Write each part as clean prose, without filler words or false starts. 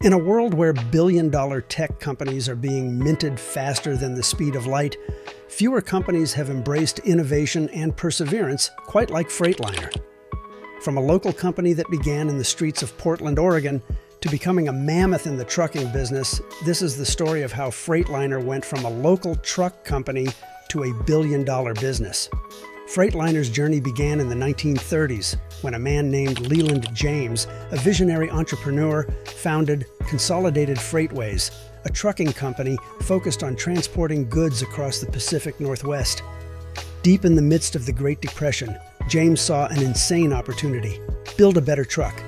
In a world where billion-dollar tech companies are being minted faster than the speed of light, fewer companies have embraced innovation and perseverance quite like Freightliner. From a local company that began in the streets of Portland, Oregon, to becoming a mammoth in the trucking business, this is the story of how Freightliner went from a local truck company to a billion-dollar business. Freightliners' journey began in the 1930s when a man named Leland James, a visionary entrepreneur, founded Consolidated Freightways, a trucking company focused on transporting goods across the Pacific Northwest. Deep in the midst of the Great Depression, James saw an insane opportunity: build a better truck.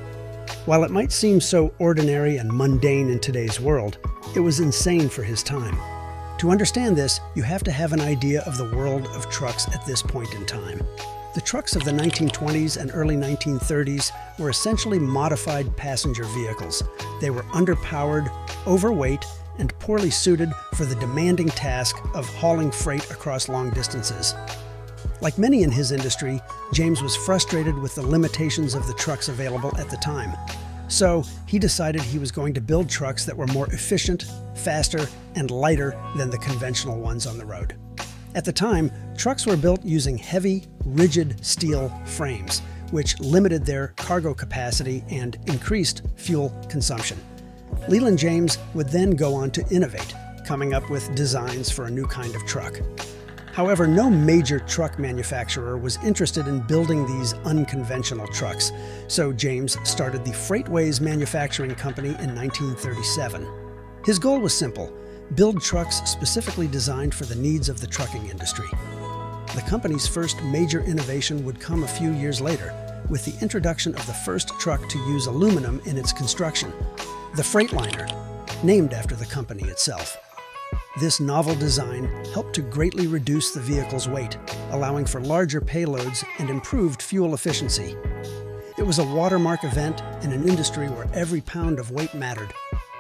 While it might seem so ordinary and mundane in today's world, it was insane for his time. To understand this, you have to have an idea of the world of trucks at this point in time. The trucks of the 1920s and early 1930s were essentially modified passenger vehicles. They were underpowered, overweight, and poorly suited for the demanding task of hauling freight across long distances. Like many in his industry, James was frustrated with the limitations of the trucks available at the time. So he decided he was going to build trucks that were more efficient, faster, and lighter than the conventional ones on the road. At the time, trucks were built using heavy, rigid steel frames, which limited their cargo capacity and increased fuel consumption. Leland James would then go on to innovate, coming up with designs for a new kind of truck. However, no major truck manufacturer was interested in building these unconventional trucks, so James started the Freightways Manufacturing Company in 1937. His goal was simple: build trucks specifically designed for the needs of the trucking industry. The company's first major innovation would come a few years later, with the introduction of the first truck to use aluminum in its construction, the Freightliner, named after the company itself. This novel design helped to greatly reduce the vehicle's weight, allowing for larger payloads and improved fuel efficiency. It was a watermark event in an industry where every pound of weight mattered.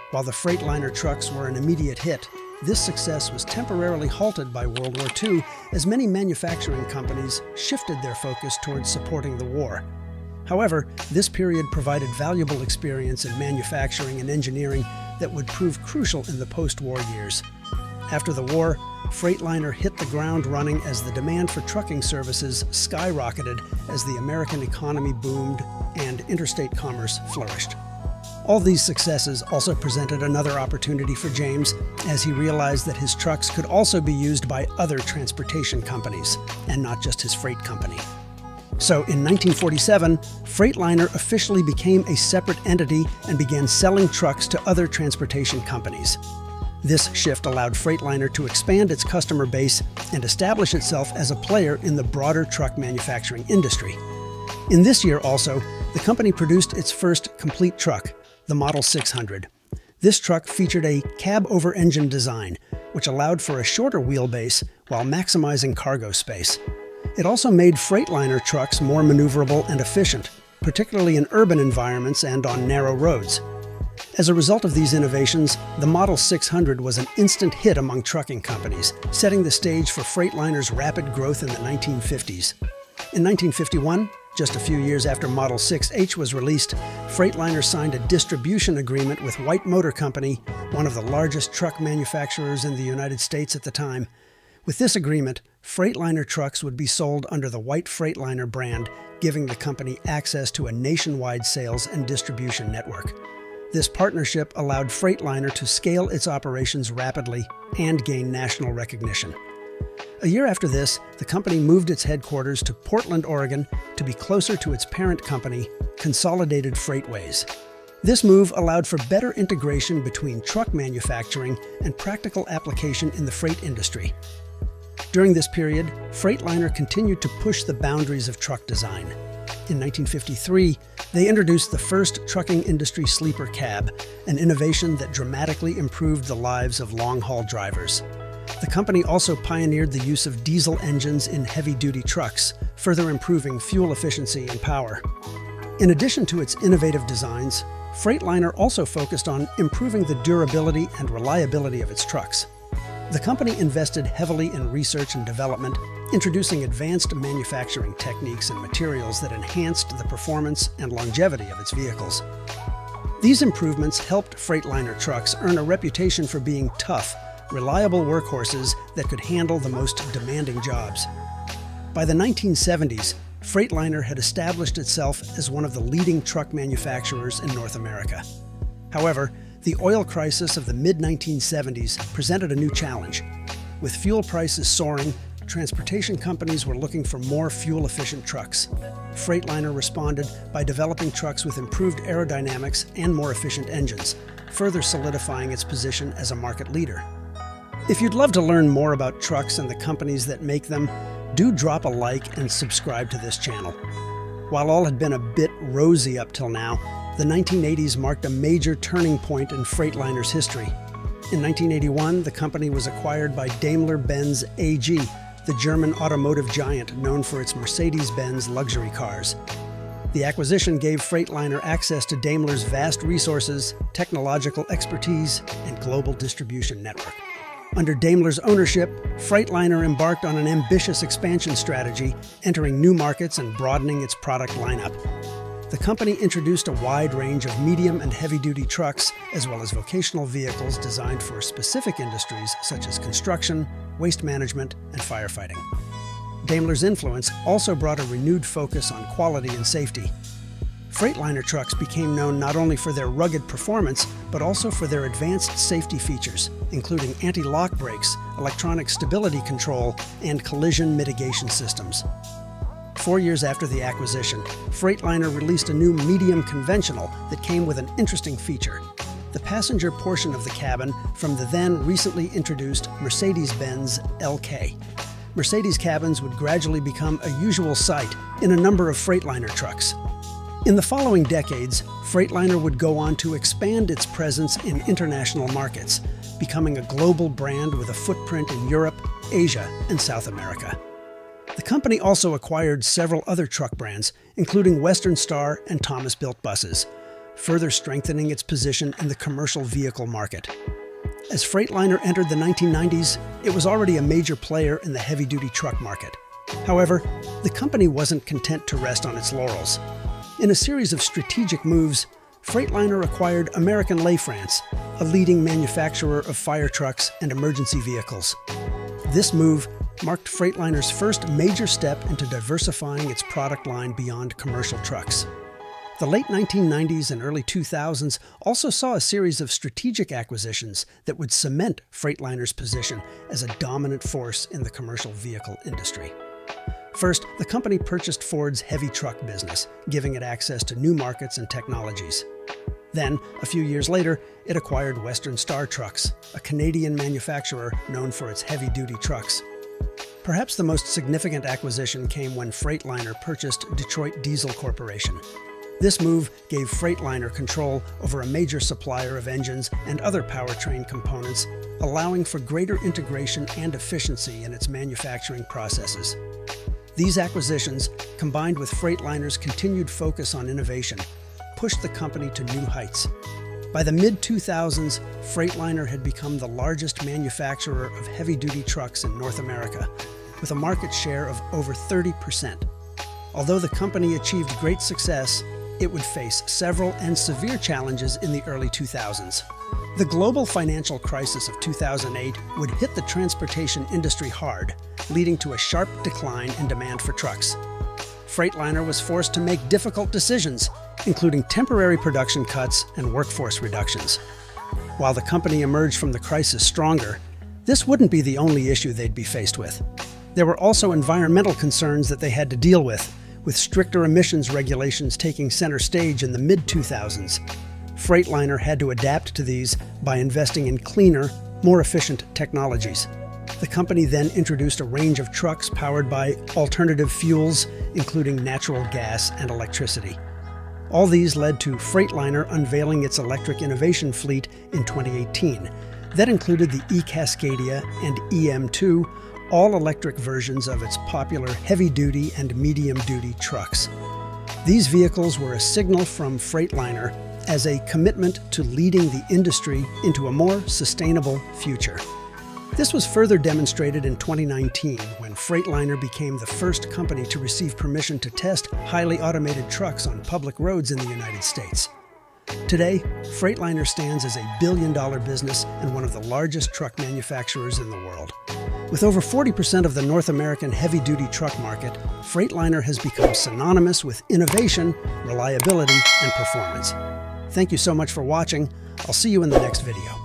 While the Freightliner trucks were an immediate hit, this success was temporarily halted by World War II as many manufacturing companies shifted their focus towards supporting the war. However, this period provided valuable experience in manufacturing and engineering that would prove crucial in the post-war years. After the war, Freightliner hit the ground running as the demand for trucking services skyrocketed as the American economy boomed and interstate commerce flourished. All these successes also presented another opportunity for James, as he realized that his trucks could also be used by other transportation companies, and not just his freight company. So in 1947, Freightliner officially became a separate entity and began selling trucks to other transportation companies. This shift allowed Freightliner to expand its customer base and establish itself as a player in the broader truck manufacturing industry. In this year also, the company produced its first complete truck, the Model 600. This truck featured a cab-over-engine design, which allowed for a shorter wheelbase while maximizing cargo space. It also made Freightliner trucks more maneuverable and efficient, particularly in urban environments and on narrow roads. As a result of these innovations, the Model 600 was an instant hit among trucking companies, setting the stage for Freightliner's rapid growth in the 1950s. In 1951, just a few years after Model 6H was released, Freightliner signed a distribution agreement with White Motor Company, one of the largest truck manufacturers in the United States at the time. With this agreement, Freightliner trucks would be sold under the White Freightliner brand, giving the company access to a nationwide sales and distribution network. This partnership allowed Freightliner to scale its operations rapidly and gain national recognition. A year after this, the company moved its headquarters to Portland, Oregon, to be closer to its parent company, Consolidated Freightways. This move allowed for better integration between truck manufacturing and practical application in the freight industry. During this period, Freightliner continued to push the boundaries of truck design. In 1953, they introduced the first trucking industry sleeper cab, an innovation that dramatically improved the lives of long-haul drivers. The company also pioneered the use of diesel engines in heavy-duty trucks, further improving fuel efficiency and power. In addition to its innovative designs, Freightliner also focused on improving the durability and reliability of its trucks. The company invested heavily in research and development, introducing advanced manufacturing techniques and materials that enhanced the performance and longevity of its vehicles. These improvements helped Freightliner trucks earn a reputation for being tough, reliable workhorses that could handle the most demanding jobs. By the 1970s, Freightliner had established itself as one of the leading truck manufacturers in North America. However, the oil crisis of the mid-1970s presented a new challenge. With fuel prices soaring, transportation companies were looking for more fuel-efficient trucks. Freightliner responded by developing trucks with improved aerodynamics and more efficient engines, further solidifying its position as a market leader. If you'd love to learn more about trucks and the companies that make them, do drop a like and subscribe to this channel. While all had been a bit rosy up till now, the 1980s marked a major turning point in Freightliner's history. In 1981, the company was acquired by Daimler-Benz AG, the German automotive giant known for its Mercedes-Benz luxury cars. The acquisition gave Freightliner access to Daimler's vast resources, technological expertise, and global distribution network. Under Daimler's ownership, Freightliner embarked on an ambitious expansion strategy, entering new markets and broadening its product lineup. The company introduced a wide range of medium and heavy-duty trucks, as well as vocational vehicles designed for specific industries such as construction, waste management, and firefighting. Daimler's influence also brought a renewed focus on quality and safety. Freightliner trucks became known not only for their rugged performance, but also for their advanced safety features, including anti-lock brakes, electronic stability control, and collision mitigation systems. 4 years after the acquisition, Freightliner released a new medium conventional that came with an interesting feature: the passenger portion of the cabin from the then recently introduced Mercedes-Benz LK. Mercedes cabins would gradually become a usual sight in a number of Freightliner trucks. In the following decades, Freightliner would go on to expand its presence in international markets, becoming a global brand with a footprint in Europe, Asia, and South America. The company also acquired several other truck brands, including Western Star and Thomas Built Buses, further strengthening its position in the commercial vehicle market. As Freightliner entered the 1990s, it was already a major player in the heavy-duty truck market. However, the company wasn't content to rest on its laurels. In a series of strategic moves, Freightliner acquired American LaFrance, a leading manufacturer of fire trucks and emergency vehicles. This move marked Freightliner's first major step into diversifying its product line beyond commercial trucks. The late 1990s and early 2000s also saw a series of strategic acquisitions that would cement Freightliner's position as a dominant force in the commercial vehicle industry. First, the company purchased Ford's heavy truck business, giving it access to new markets and technologies. Then, a few years later, it acquired Western Star Trucks, a Canadian manufacturer known for its heavy-duty trucks. Perhaps the most significant acquisition came when Freightliner purchased Detroit Diesel Corporation. This move gave Freightliner control over a major supplier of engines and other powertrain components, allowing for greater integration and efficiency in its manufacturing processes. These acquisitions, combined with Freightliner's continued focus on innovation, pushed the company to new heights. By the mid-2000s, Freightliner had become the largest manufacturer of heavy-duty trucks in North America, with a market share of over 30%. Although the company achieved great success, it would face several and severe challenges in the early 2000s. The global financial crisis of 2008 would hit the transportation industry hard, leading to a sharp decline in demand for trucks. Freightliner was forced to make difficult decisions, including temporary production cuts and workforce reductions. While the company emerged from the crisis stronger, this wouldn't be the only issue they'd be faced with. There were also environmental concerns that they had to deal with stricter emissions regulations taking center stage in the mid-2000s. Freightliner had to adapt to these by investing in cleaner, more efficient technologies. The company then introduced a range of trucks powered by alternative fuels, including natural gas and electricity. All these led to Freightliner unveiling its electric innovation fleet in 2018. That included the e-Cascadia and EM2, all-electric versions of its popular heavy-duty and medium-duty trucks. These vehicles were a signal from Freightliner as a commitment to leading the industry into a more sustainable future. This was further demonstrated in 2019 when Freightliner became the first company to receive permission to test highly automated trucks on public roads in the United States. Today, Freightliner stands as a billion-dollar business and one of the largest truck manufacturers in the world. With over 40% of the North American heavy-duty truck market, Freightliner has become synonymous with innovation, reliability, and performance. Thank you so much for watching. I'll see you in the next video.